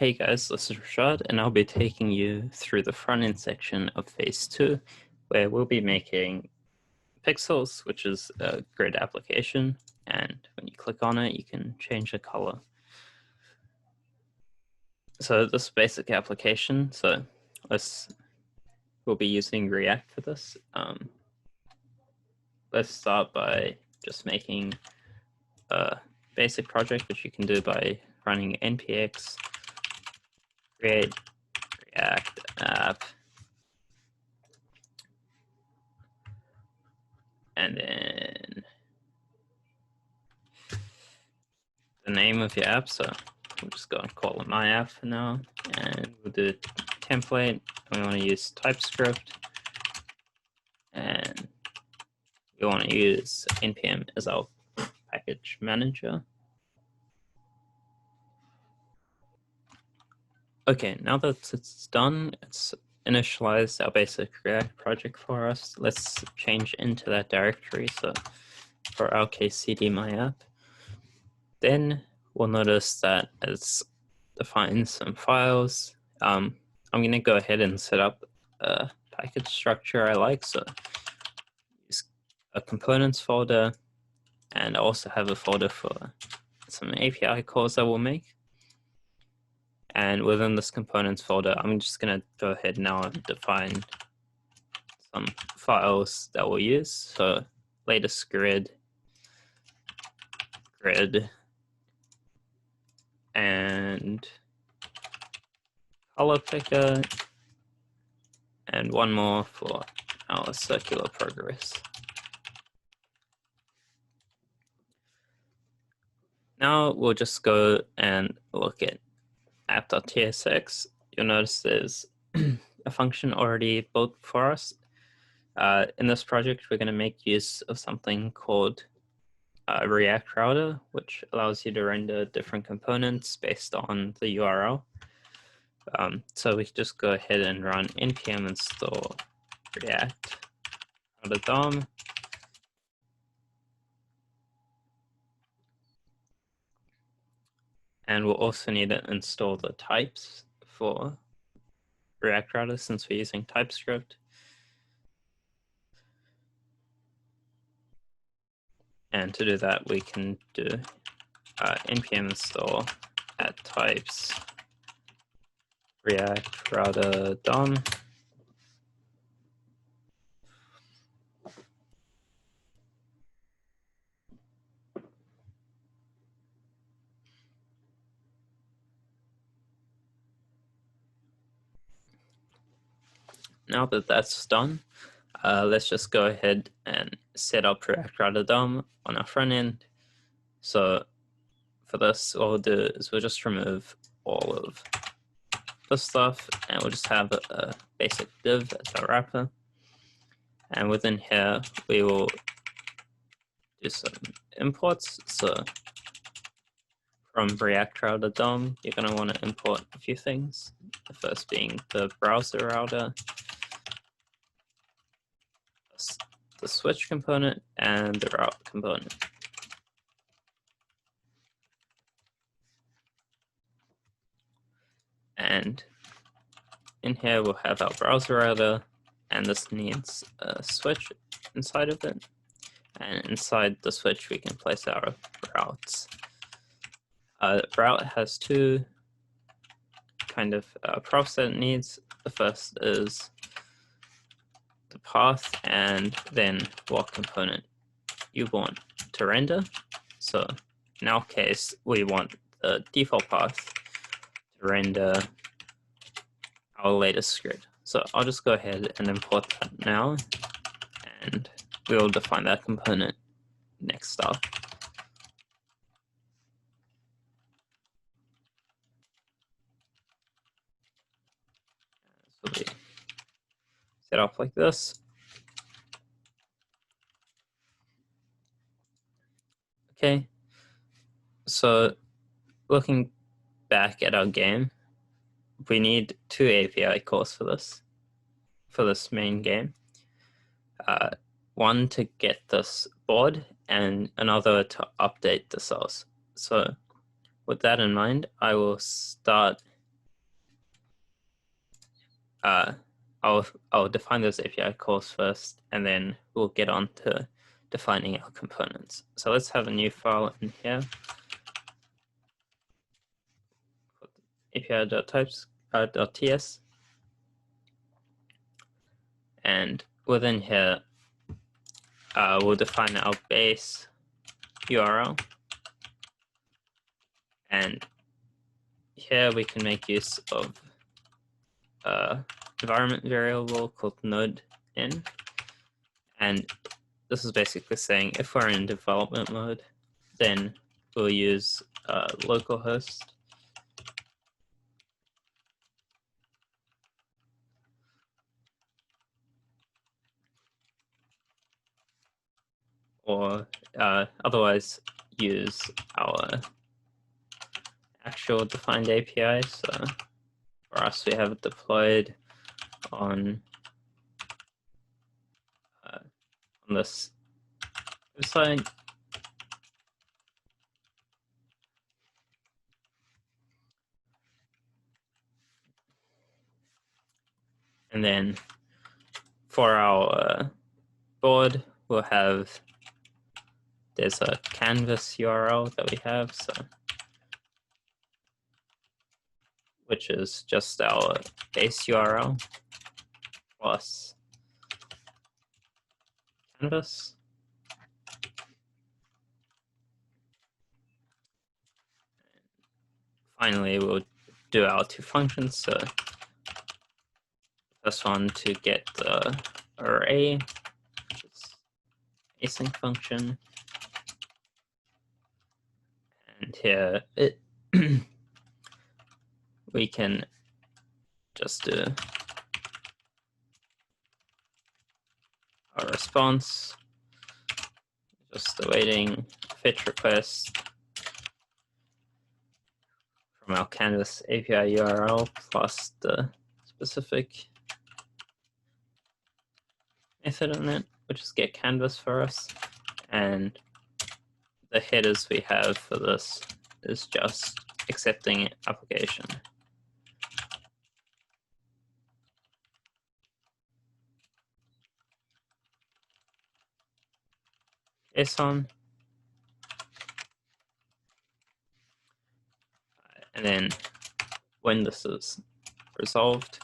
Hey guys, this is Rashad, and I'll be taking you through the front-end section of phase 2, where we'll be making pixels, which is a grid application, and when you click on it, you can change the color. So this basic application, we'll be using React for this. Let's start by just making a basic project, which you can do by running npx create React app, and then the name of your app. So we'll just go and call it my app for now, and we'll do template. We want to use TypeScript, and we want to use npm as our package manager. Okay, now that it's done, it's initialized our basic React project for us. Let's change into that directory. So for our case, cd my app. Then we'll notice that it's defined some files. I'm going to go ahead and set up a package structure I like. So use a components folder, and I also have a folder for some API calls that we'll make. And within this components folder, I'm just going to go ahead now and define some files that we'll use. So latest grid, and color picker, and one more for our circular progress. Now we'll just go and look at app.tsx. You'll notice there's a function already built for us. In this project, we're going to make use of something called React Router, which allows you to render different components based on the URL. So we can just go ahead and run npm install React Router DOM. And we'll also need to install the types for React Router since we're using TypeScript. And to do that, we can do npm install at types React Router DOM. Now that that's done, let's just go ahead and set up React Router DOM on our front end. So for this, what we'll do is we'll just remove all of this stuff, and we'll just have a basic div as our wrapper. And within here, we will do some imports. So from React Router DOM, you're going to want to import a few things. The first being the browser router, the switch component, and the route component. And in here, we'll have our browser router, and this needs a switch inside of it. And inside the switch, we can place our routes. Route has two kind of props that it needs. The first is the path, and then what component you want to render. So in our case, we want the default path to render our latest grid. So I'll just go ahead and import that now, and we'll define that component next up. So we set up like this. Okay, so looking back at our game, we need two API calls for this main game. One to get this board, and another to update the cells. So with that in mind, I will start I'll define those API calls first, and then we'll get on to defining our components. So let's have a new file in here. API.types.ts, and within here, we'll define our base URL, and here we can make use of environment variable called node in, and this is basically saying if we're in development mode, then we'll use localhost, or otherwise use our actual defined API. So for us, we have it deployed on this website. And then for our board, we'll have, there's a canvas URL that we have, so which is just our base URL plus canvas. Finally, we'll do our two functions. So first one to get the array, which is async function, and here we can just do our response, just awaiting fetch request from our canvas API URL plus the specific method in it, which is get canvas for us. And the headers we have for this is just accepting application. JSON. And then when this is resolved,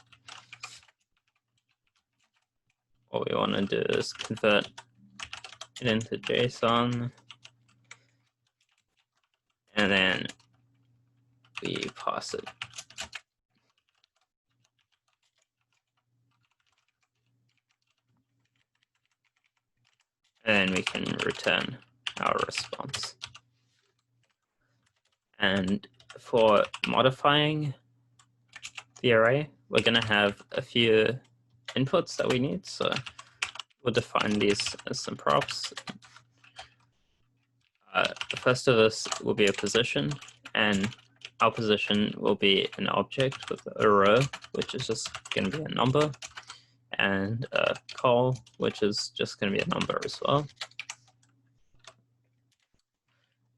what we want to do is convert it into JSON, and then we pass it. And then we can return our response. And for modifying the array, we're going to have a few inputs that we need. So we'll define these as some props. The first of this will be a position, and our position will be an object with a row, which is just going to be a number, and a call, which is just going to be a number as well.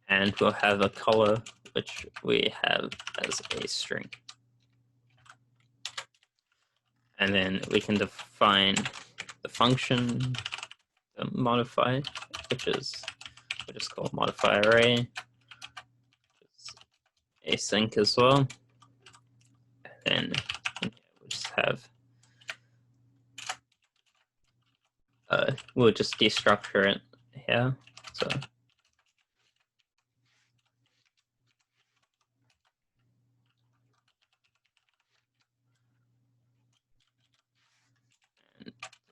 And we'll have a color, which we have as a string. And then we can define the function, the modify, which is called modify array, async as well. And then we'll just have, we'll just destructure it here. So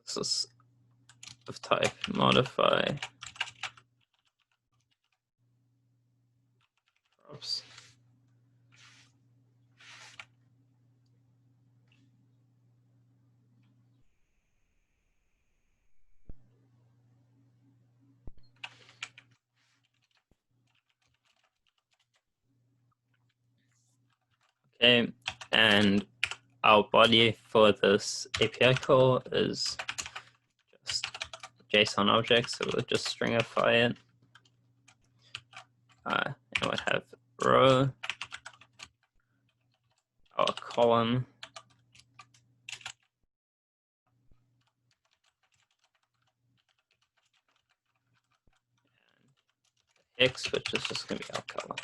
this is of type modify props. Okay, and our body for this API call is just JSON object, so we'll just stringify it. And we'll have row, our column, text, which is just going to be our color.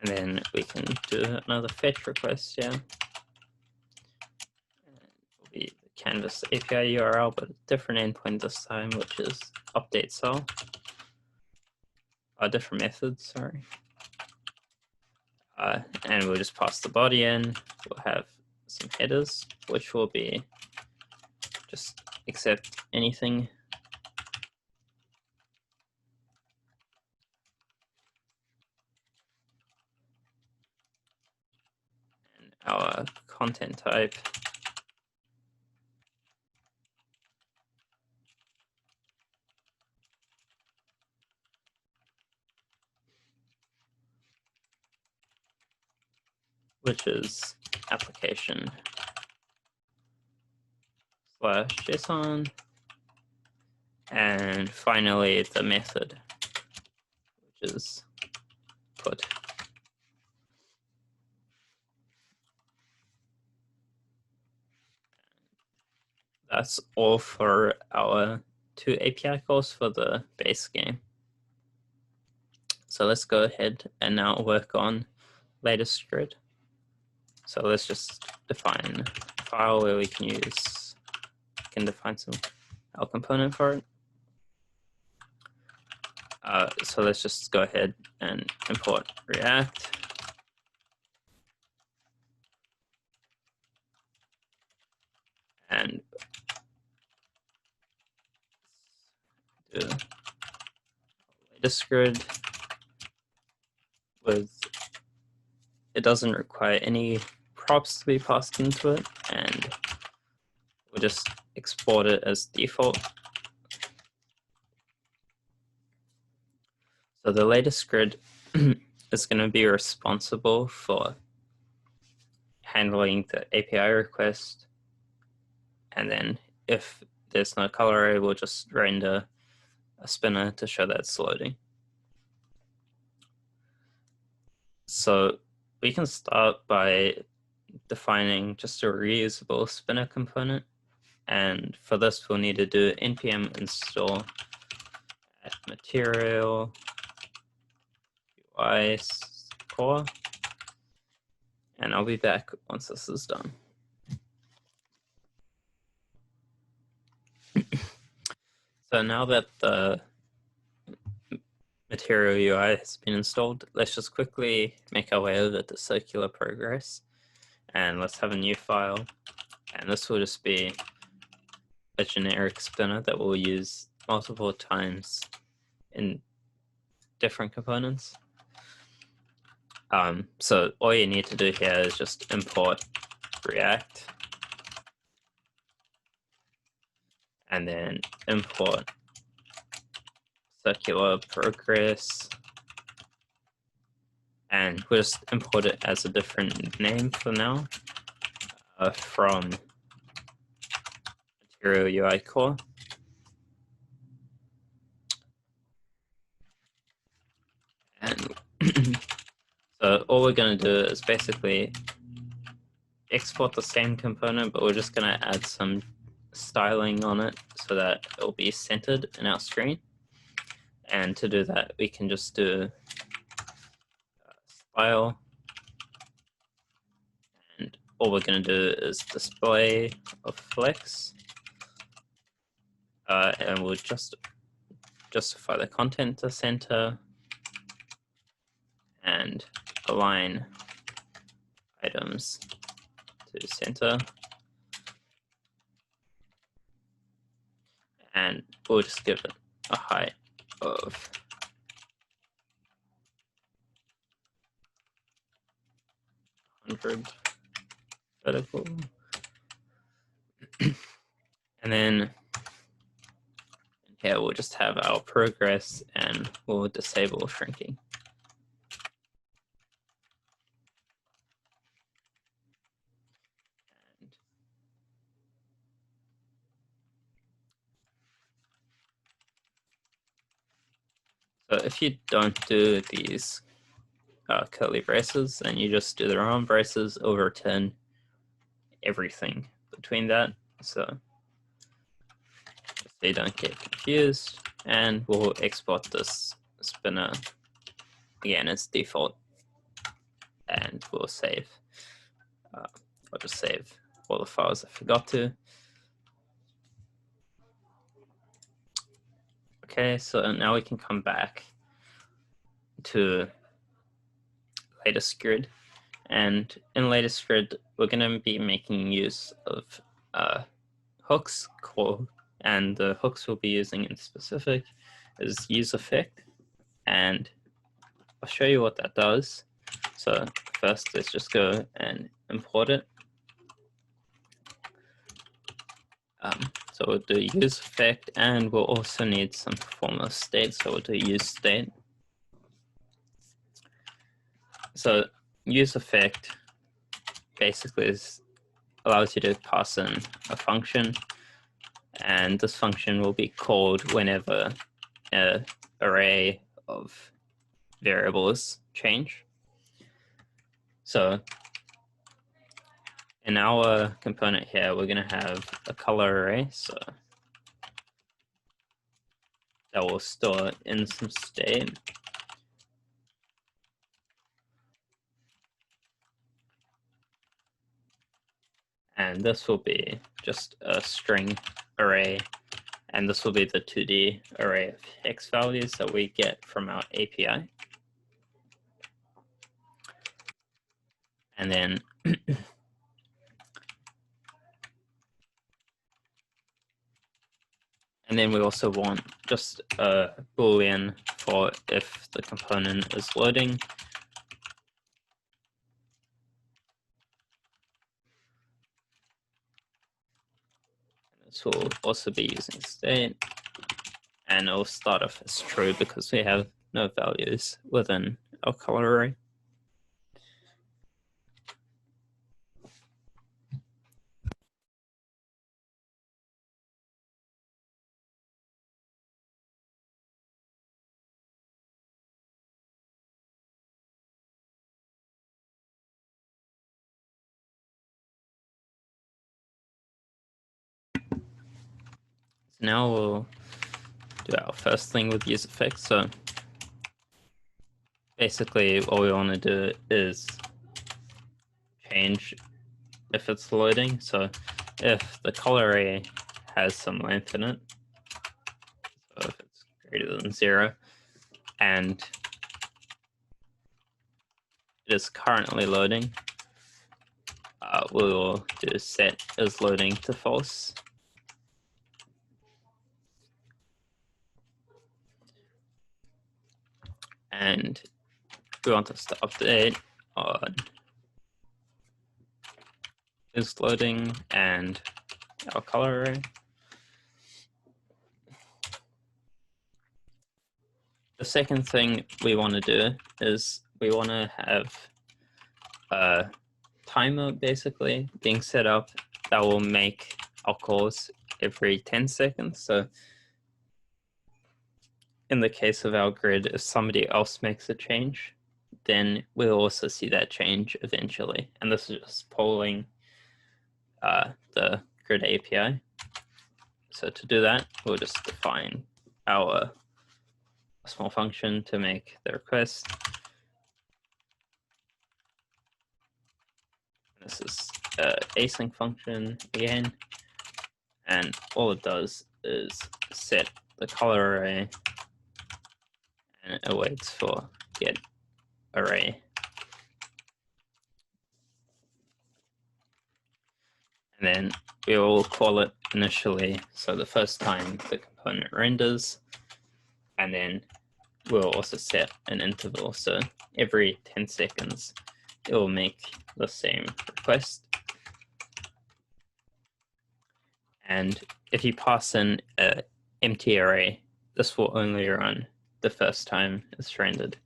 And then we can do another fetch request here. And it will be the Canvas API URL, but a different endpoint this time, which is update cell. A different method, sorry. And we'll just pass the body in. We'll have some headers, which will be just accept anything. And our content type. Which is application /JSON, and finally the method, which is put. That's all for our 2 API calls for the base game. So let's go ahead and now work on latest grid. So let's just define a file where we can define our component for it. So let's just go ahead and import React. And do latest grid it doesn't require any props to be passed into it, and we'll just export it as default. So the latest grid is going to be responsible for handling the API request, and then if there's no color array, we'll just render a spinner to show that it's loading. So we can start by defining just a reusable spinner component, and for this we'll need to do npm install material UI core, and I'll be back once this is done. So now that the material UI has been installed, let's just quickly make our way over to circular progress, and let's have a new file, and this will just be a generic spinner that we'll use multiple times in different components. So all you need to do here is just import React, and then import circular progress, and we'll just import it as a different name for now, from material UI core. And so all we're going to do is basically export the same component, but we're just going to add some styling on it so that it'll be centered in our screen. And to do that, we can just do style, and all we're going to do is display of flex, and we'll just justify the content to center and align items to center, and we'll just give it a height of 100 vertical. And then here we'll just have our progress, and we'll disable shrinking. So if you don't do these curly braces and you just do the round braces, it'll return everything between that. So just so you don't get confused, and we'll export this spinner again as default, and we'll save. I'll just save all the files I forgot to. Okay, so now we can come back to latest grid, and in latest grid we're going to be making use of hooks and the hooks we'll be using in specific is use effect, and I'll show you what that does. So first let's just go and import it. So we'll do use effect, and we'll also need some performer state, so we'll do use state. So use effect basically allows you to pass in a function, and this function will be called whenever an array of variables change. So in our component here, we're going to have a color array, so that will store in some state. And this will be just a string array, and this will be the 2D array of hex values that we get from our API. And then we also want just a Boolean for if the component is loading. This will also be using state, and it will start off as true because we have no values within our color array. So now we'll do our first thing with use effects. So basically what we want to do is change if it's loading. So if the color array has some length in it, so if it's greater than 0, and it is currently loading, we will do set is loading to false. And we want this to update on is loading and our color array. The second thing we want to do is we want to have a timer basically being set up that will make our calls every 10 seconds. So in the case of our grid, if somebody else makes a change, then we'll also see that change eventually. And this is just polling the grid API. So to do that, we'll just define our small function to make the request. This is async function again, and all it does is set the color array, and it awaits for get array. And then we will call it initially, so the first time the component renders, and then we'll also set an interval, so every 10 seconds it will make the same request. And if you pass in an empty array, this will only run the first time it's rendered.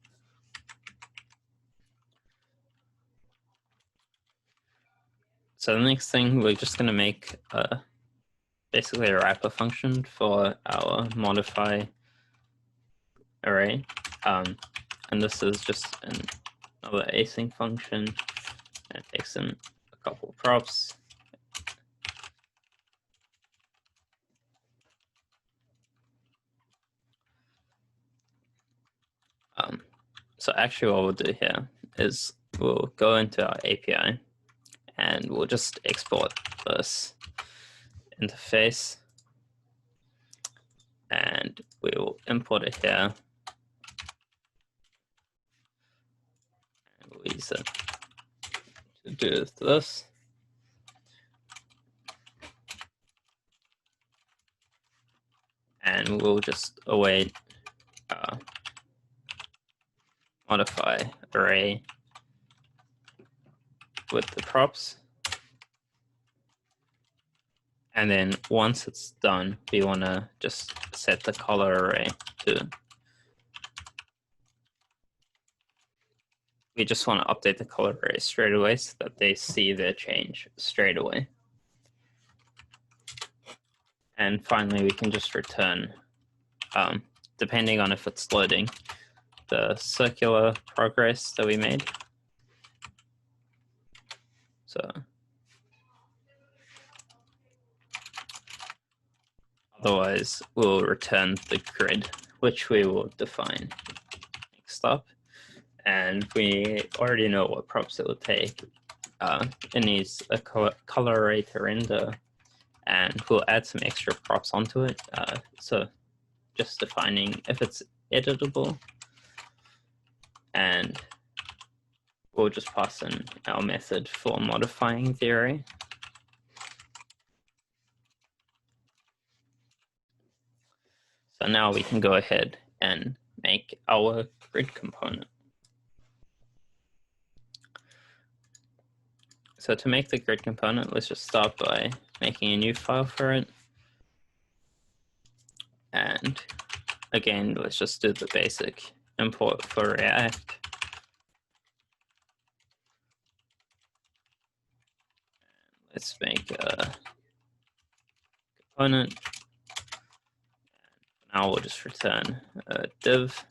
So the next thing, we're just going to make basically a wrapper function for our modify array. And this is just another async function, and it takes in a couple of props. So actually what we'll do here is we'll go into our API and we'll just export this interface and we'll import it here. And we'll use it to do this. And we'll just await modify array with the props. And then once it's done, we want to just set the color array to. We just want to update the color array straight away so that they see the change straight away. And finally, we can just return, depending on if it's loading, the circular progress that we made. So otherwise, we'll return the grid, which we will define next up. And we already know what props it will take. It needs a color array to render, and we'll add some extra props onto it. So just defining if it's editable, and we'll just pass in our method for modifying the array. So now we can go ahead and make our grid component. So to make the grid component, let's just start by making a new file for it. And again, let's just do the basic import for React. Let's make a component. Now we'll just return a div.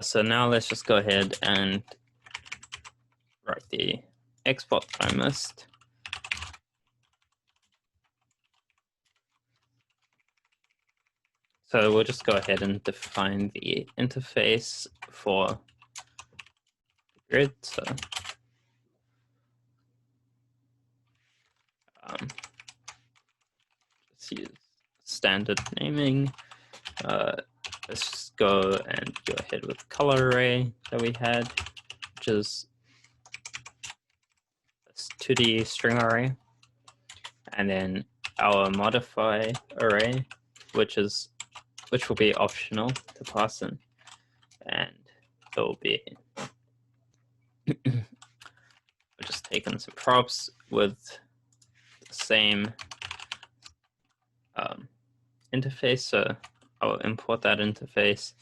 So now let's just go ahead and write the export time list. So we'll just go ahead and define the interface for the grid. So let's use standard naming. Let's just go and go ahead with color array that we had, which is this 2D string array, and then our modify array, which will be optional to pass in, and it will be we're just taking some props with the same interface. So I'll import that interface.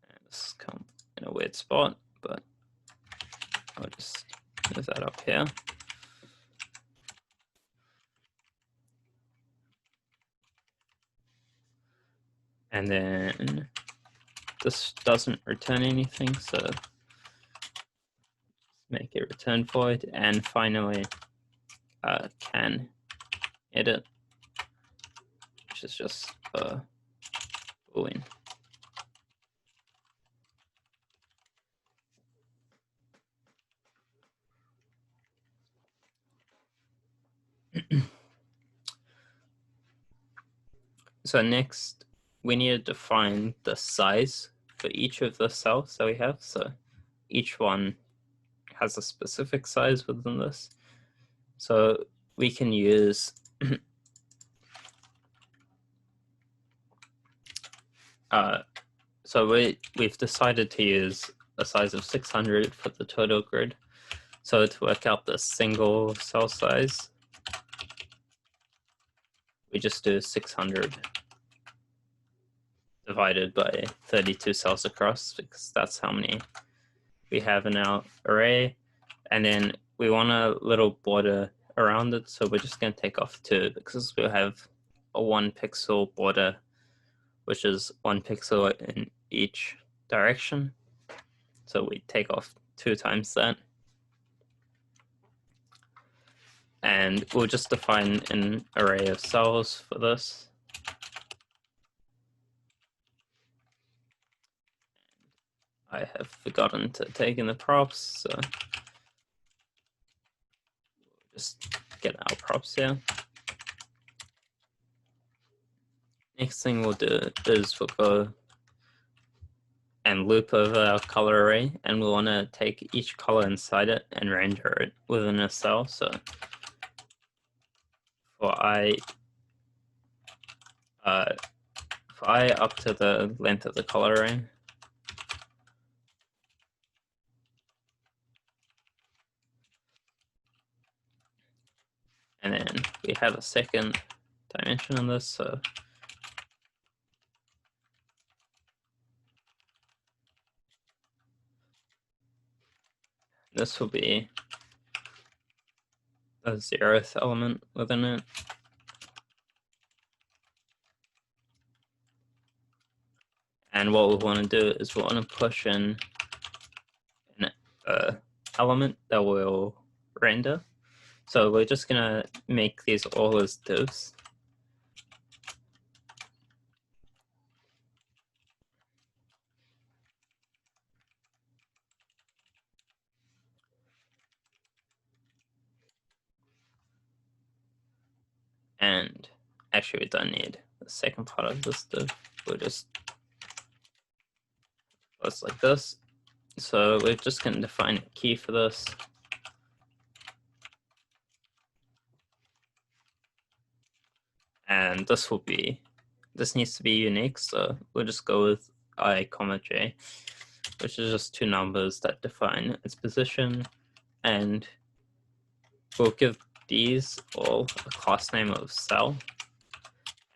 And this come in a weird spot, but I'll just move that up here. And then this doesn't return anything, so make it return void. And finally, can edit, which is just a boolean. So next, we need to define the size for each of the cells that we have. So each one has a specific size within this. So we can use so we've decided to use a size of 600 for the total grid. So to work out the single cell size, we just do 600 divided by 32 cells across, because that's how many we have in our array. And then we want a little border around it, so we're just going to take off 2, because we'll have a 1 pixel border, which is 1 pixel in each direction. So we take off 2 times that. And we'll just define an array of cells for this. I have forgotten to take in the props, so we'll just get our props here. Next thing we'll do is we'll go and loop over our color array, and we'll want to take each color inside it and render it within a cell. So for I up to the length of the color array, and then we have a second dimension on this, so this will be a 0th element within it. And what we want to do is we want to push in an element that will render. So we're just going to make these all as divs. And actually, we don't need the second part of this div. We'll just close like this. So we're just going to define a key for this. And this needs to be unique. So we'll just go with I, j, which is just two numbers that define its position. And we'll give these all a class name of cell.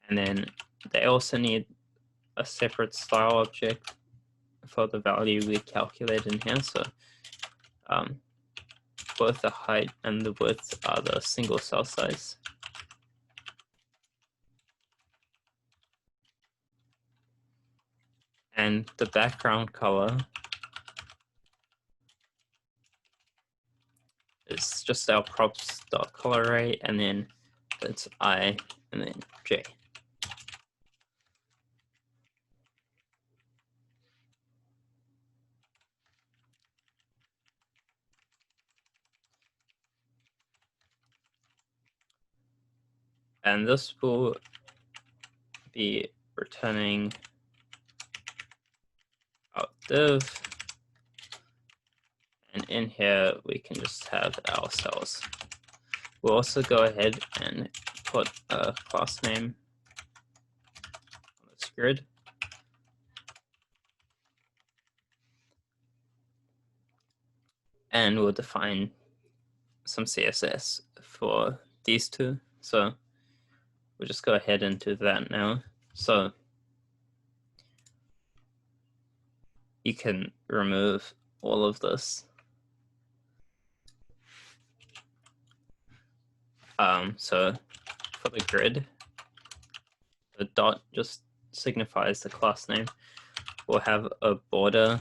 And then they also need a separate style object for the value we calculate in here. So both the height and the width are the single cell size. And the background color is just our props.color array, and then it's I and then J. And this will be returning our div. And in here, we can just have our cells. We'll also go ahead and put a class name on this grid. And we'll define some CSS for these two. So we'll just go ahead and do that now. So you can remove all of this. So for the grid, the dot just signifies the class name. We'll have a border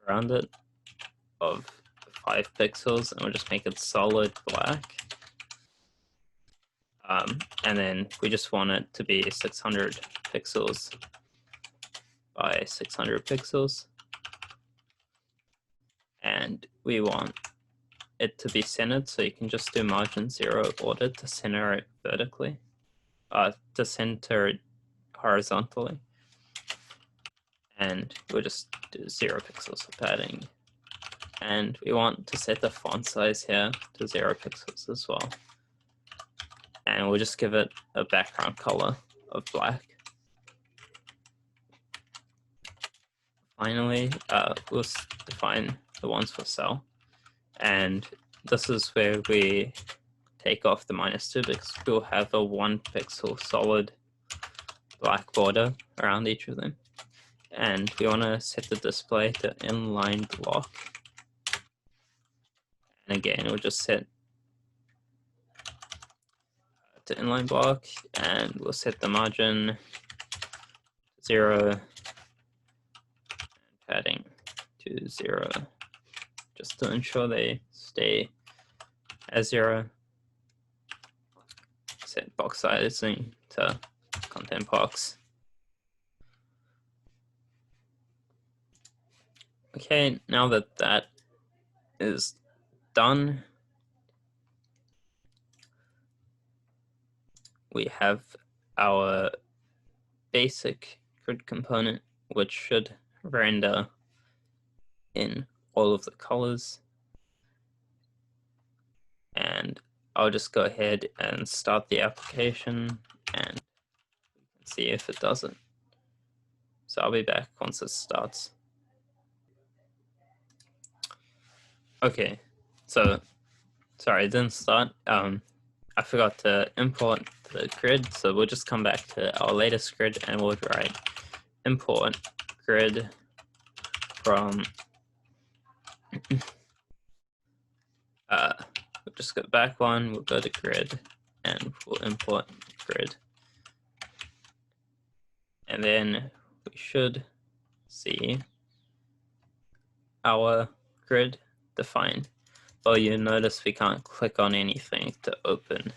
around it of 5 pixels, and we'll just make it solid black. And then we just want it to be 600 pixels by 600 pixels. And we want it to be centered, so you can just do margin 0 order to center it vertically, to center it horizontally. And we'll just do 0 pixels for padding. And we want to set the font size here to 0 pixels as well. And we'll just give it a background color of black. Finally, we'll define the ones for cell. And this is where we take off the -2 because we'll have a 1 pixel solid black border around each of them. And we want to set the display to inline block. And again, we'll just set to inline block, and we'll set the margin 0 and padding to 0, just to ensure they stay as 0. set box sizing to content box. Okay, now that that is done, we have our basic grid component, which should render in all of the colors. And I'll just go ahead and start the application and see if it does it. So I'll be back once it starts. Okay, so sorry, it didn't start. I forgot to import the grid, so we'll just come back to our latest grid and we'll write import grid from we'll just go back one, we'll go to grid and we'll import grid. And then we should see our grid defined. But you notice we can't click on anything to open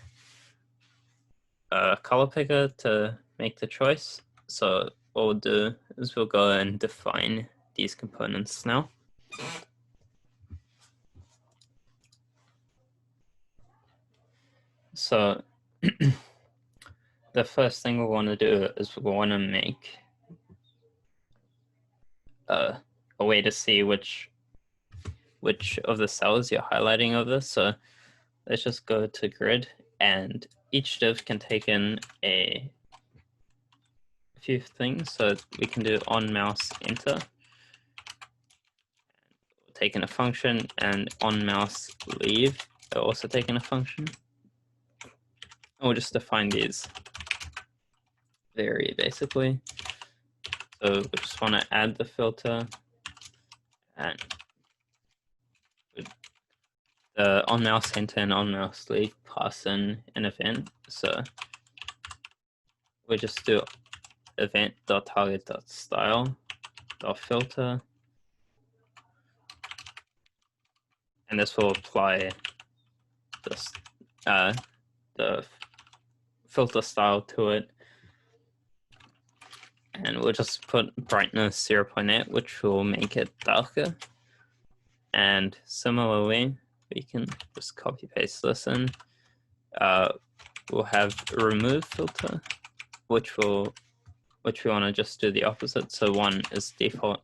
a color picker to make the choice. So what we'll do is we'll go and define these components now. So the first thing we want to do is we want to make a way to see which of the cells you're highlighting over. So let's just go to grid, and each div can take in a few things. So we can do on mouse enter, take in a function, and on mouse leave, also taking a function. And we'll just define these vary basically. So we just want to add the filter, and the on mouse enter and on mouse leave pass in an event. So we just do event.target.style.filter, and this will apply this the filter style to it. And we'll just put brightness 0.8, which will make it darker. And similarly, we can just copy paste this in. We'll have remove filter, which we want to just do the opposite. So 1 is default,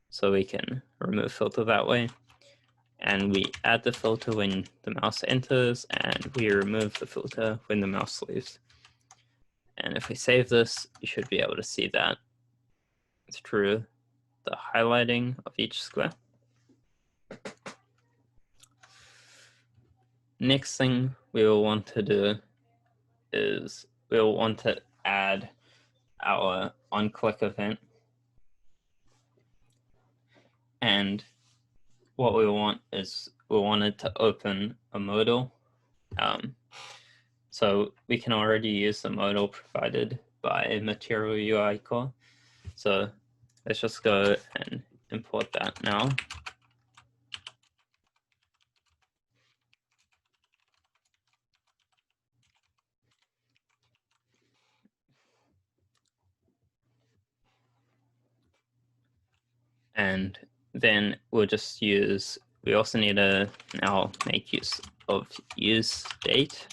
so we can remove filter that way. And we add the filter when the mouse enters, and we remove the filter when the mouse leaves. And if we save this, you should be able to see that through the highlighting of each square. Next thing we will want to do is we'll want to add our on-click event. And what we want is we wanted to open a modal. So we can already use the modal provided by Material UI Core. So let's just go and import that now. And then we'll just use, we also need to now make use of use date.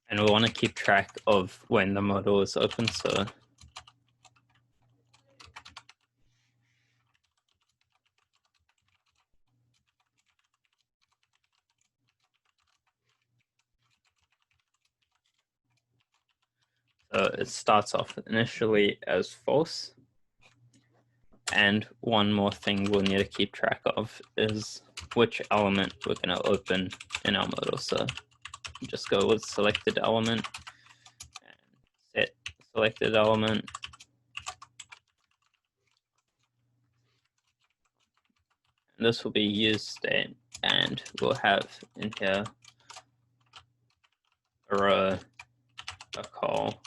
And we want to keep track of when the modal is open. So it starts off initially as false. And one more thing we'll need to keep track of is which element we're going to open in our modal. So just go with selected element and set selected element. And this will be use state, and we'll have in here a row, a call,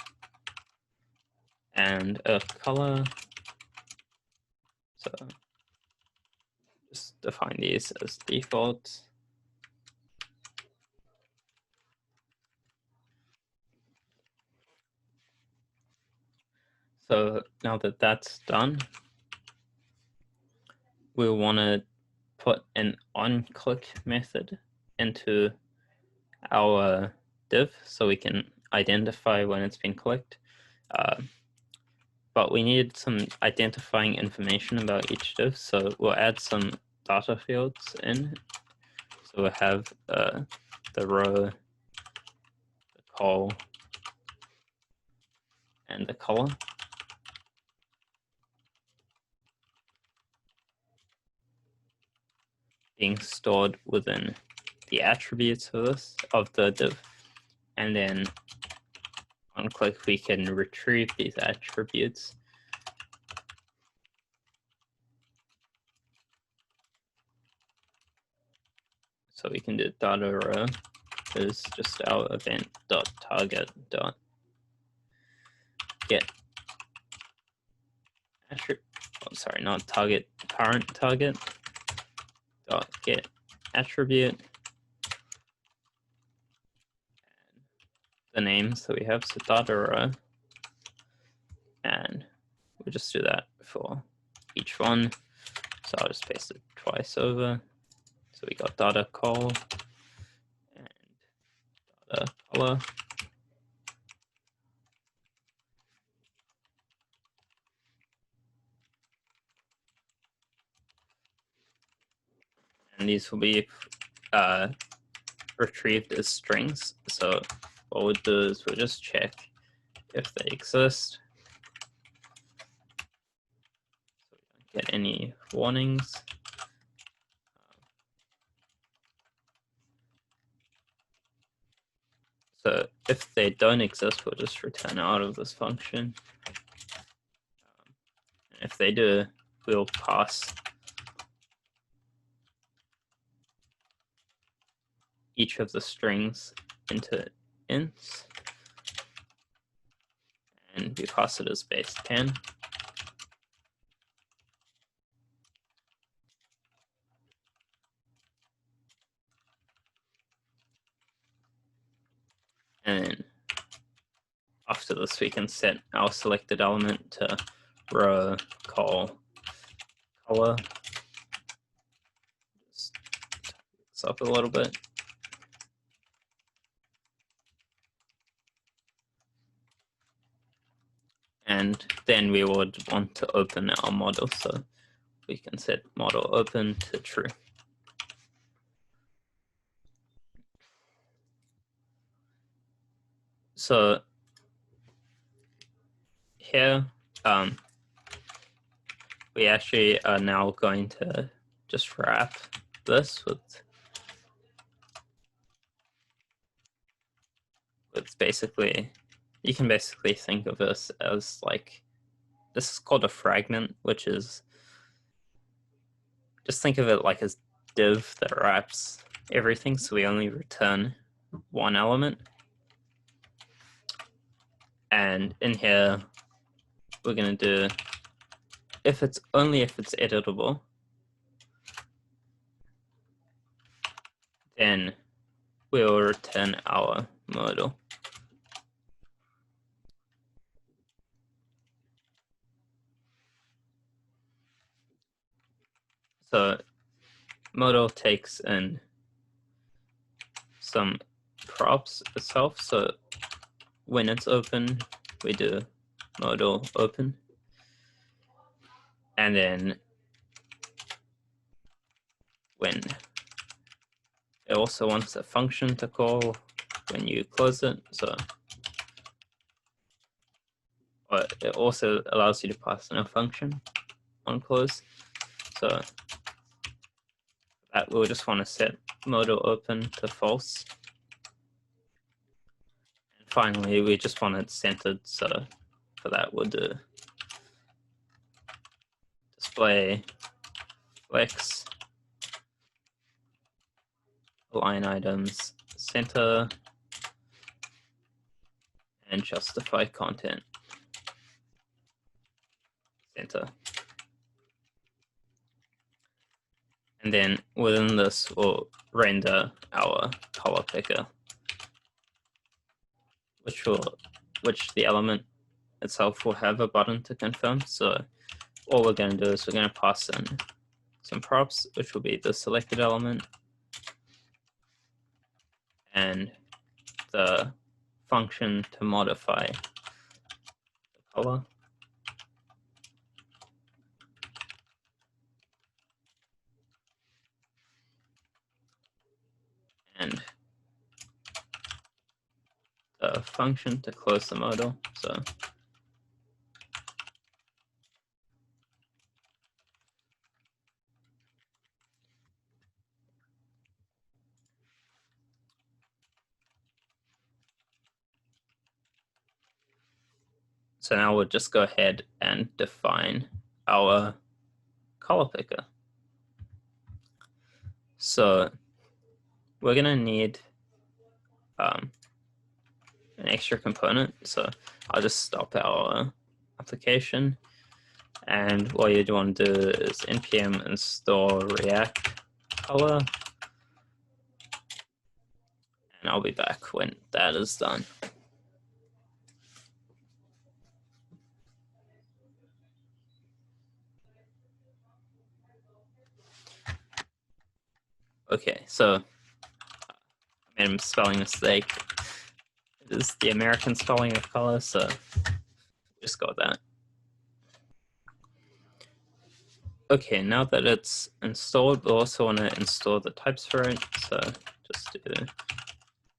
and a color. So just define these as defaults. So now that that's done, we'll want to put an on-click method into our div so we can identify when it's been clicked. But we need some identifying information about each div, so we'll add some data fields in. So we'll have the row, the col, and the color. Being stored within the attributes of the div, and then on click we can retrieve these attributes. So we can do data row is just our event dot target dot get attribute. Oh, sorry, not target, current target dot get attribute. The name, so we have so data row, and we'll just do that for each one. So I'll just paste it twice over. So we got data col and data color. And these will be retrieved as strings. So what we'll do is we'll just check if they exist. So we don't get any warnings. So if they don't exist, we'll just return out of this function. And if they do, we'll pass each of the strings into ints, and we pass it as base 10. And then after this, we can set our selected element to row col color. Just tighten this up a little bit. And then we would want to open our model, so we can set model open to true. So here, we actually are now going to just wrap this with basically, you can basically think of this as like, this is called a fragment, which is, just think of it like a div that wraps everything, so we only return one element. And in here, we're going to do, only if it's editable, then we'll return our modal. So modal takes in some props itself. So when it's open, we do modal open. And then when it also wants a function to call when you close it. So but it also allows you to pass in a function on close. So that we'll just want to set modal open to false. And finally, we just want it centered. So for that, we'll do display flex line items center and justify content center. And then within this, we'll render our color picker, which the element itself will have a button to confirm. So all we're going to do is we're going to pass in some props, which will be the selected element and the function to modify the color. And the function to close the modal. So now we'll just go ahead and define our color picker. So we're going to need an extra component. So I'll just stop our application. And what you want to do is npm install React color. And I'll be back when that is done. Okay, so I made a spelling mistake. It is the American spelling of color, so just go with that. Okay, now that it's installed, we'll also want to install the types for it. So just do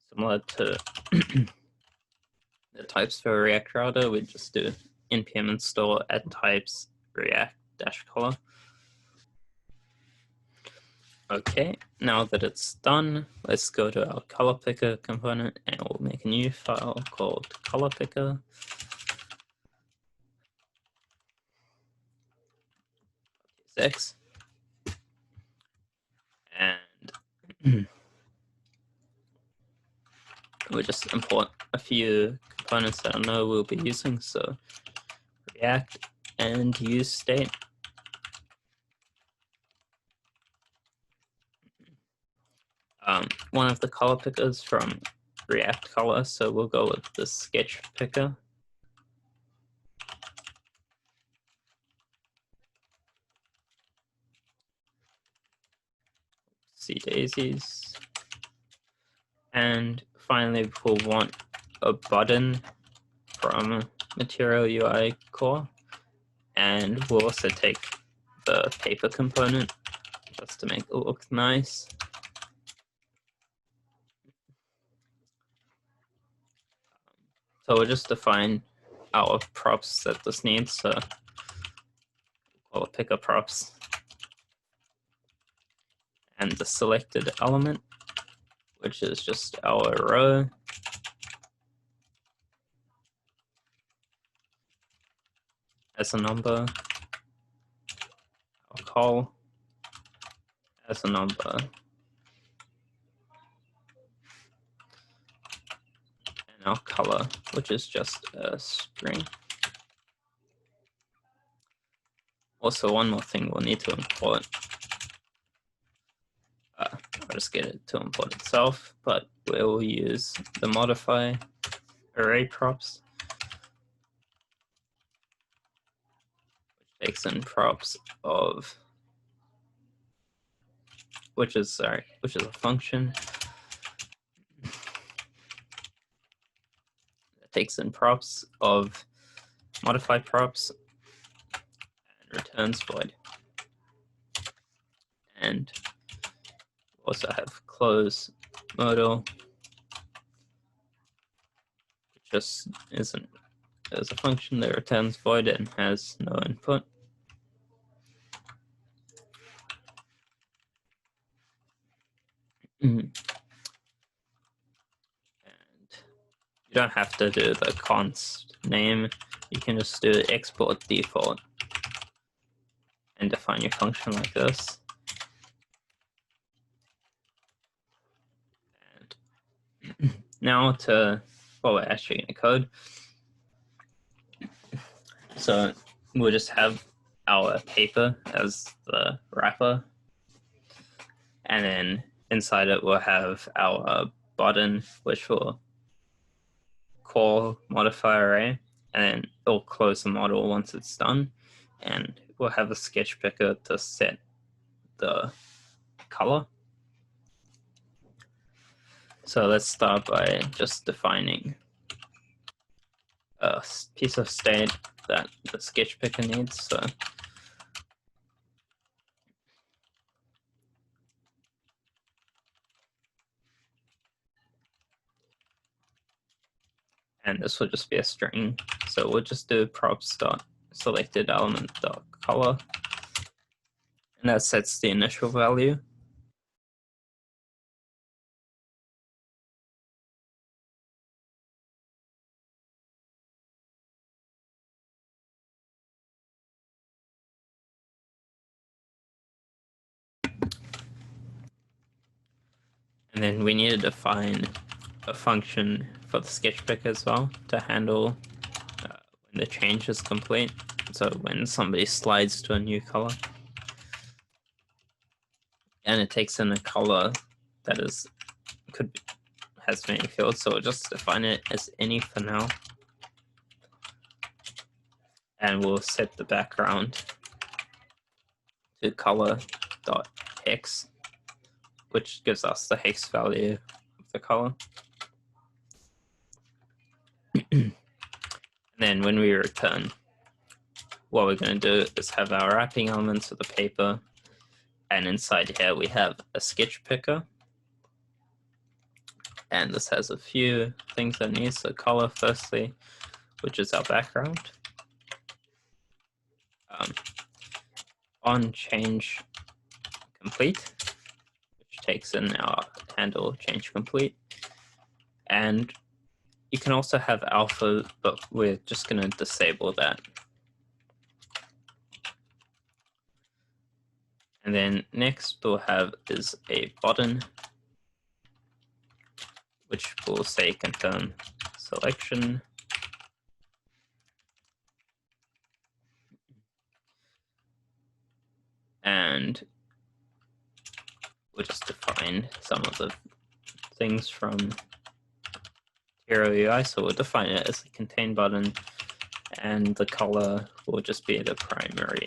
similar to the types for React router, we just do npm install add types react-color. Okay, now that it's done, let's go to our color picker component and we'll make a new file called color picker. .txt. And we'll just import a few components that I know we'll be using. So React and use state. One of the color pickers from React color, so we'll go with the sketch picker. See daisies. And finally, we'll want a button from Material UI core. And we'll also take the paper component just to make it look nice. So we'll just define our props that this needs. So we'll pick up props and the selected element, which is just our row. As a number, our call as a number, and our color, which is just a string. Also, one more thing we'll need to import. I'll just get it to import itself, but we'll use the modify array props, which takes in props of, which is a function that takes in props of modify props and returns void. And also have close modal, which just isn't as a function that returns void and has no input. And you don't have to do the const name. You can just do export default and define your function like this. And now we're actually going to code. So we'll just have our paper as the wrapper. And then inside it, we'll have our button, which will call modify array. And then it'll close the model once it's done, and we'll have a sketch picker to set the color. So let's start by just defining a piece of state that the sketch picker needs. So and this will just be a string. So we'll just do props dot selected element dot color, and that sets the initial value. And then we need to define a function for the sketch picker as well to handle when the change is complete. So when somebody slides to a new color, and it takes in a color that has many fields, so we'll just define it as any for now. And we'll set the background to color.hex, which gives us the hex value of the color. And then when we return, what we're going to do is have our wrapping elements of the paper, and inside here we have a sketch picker. And this has a few things that needs the color firstly, which is our background. On change complete, which takes in our handle change complete. And you can also have alpha, but we're just going to disable that. And then next we'll have is a button, which will say confirm selection. And we'll just define some of the things from Hero UI. So we'll define it as a contain button, and the color will just be the primary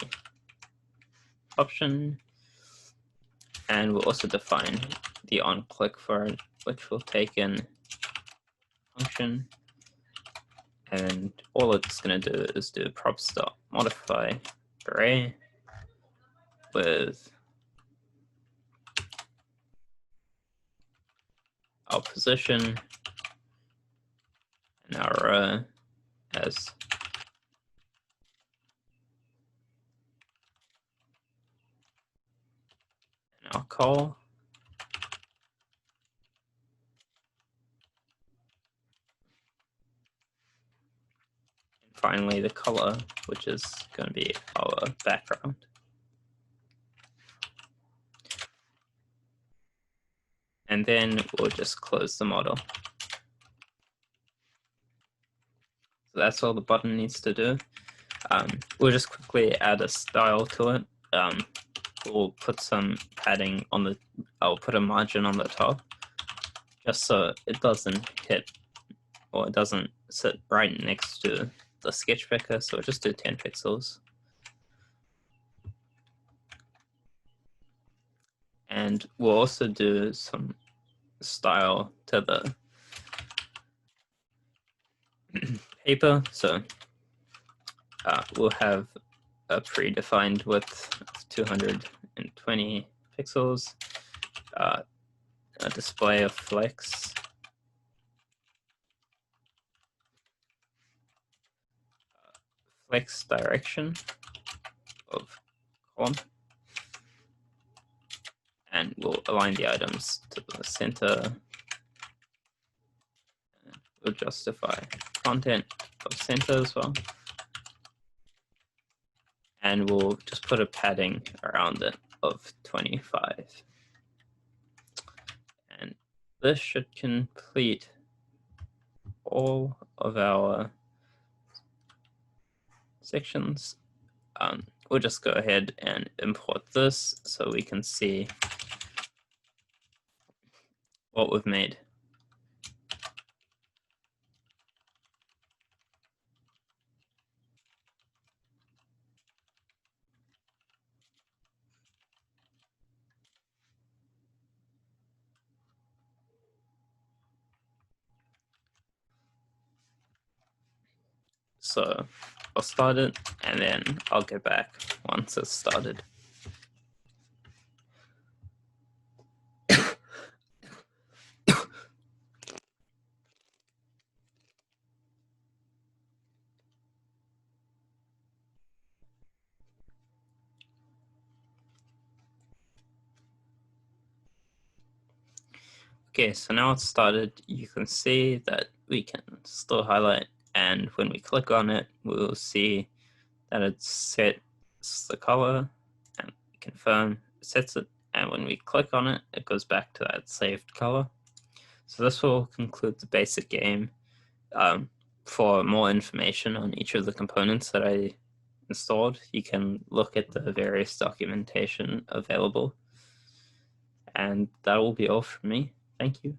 option. And we'll also define the on click for it, which will take in function. And all it's going to do is do props.modify array with our position and our row as our call. And finally the color, which is going to be our background. And then we'll just close the model. So that's all the button needs to do. We'll just quickly add a style to it. We'll put some padding on the, I'll put a margin on the top, just so it doesn't hit, or it doesn't sit right next to the sketch picker, so we'll just do 10 pixels. And we'll also do some style to the paper, so we'll have a predefined width of 220 pixels, a display of flex, flex direction of column, and we'll align the items to the center. We'll justify content of center as well. And we'll just put a padding around it of 25. And this should complete all of our sections. We'll just go ahead and import this so we can see what we've made. So I'll start it and then I'll go back once it's started. Okay, so now it's started. You can see that we can still highlight, and when we click on it, we'll see that it sets the color and confirm it sets it, and when we click on it, it goes back to that saved color. So this will conclude the basic game. For more information on each of the components that I installed, you can look at the various documentation available. And that will be all from me. Thank you.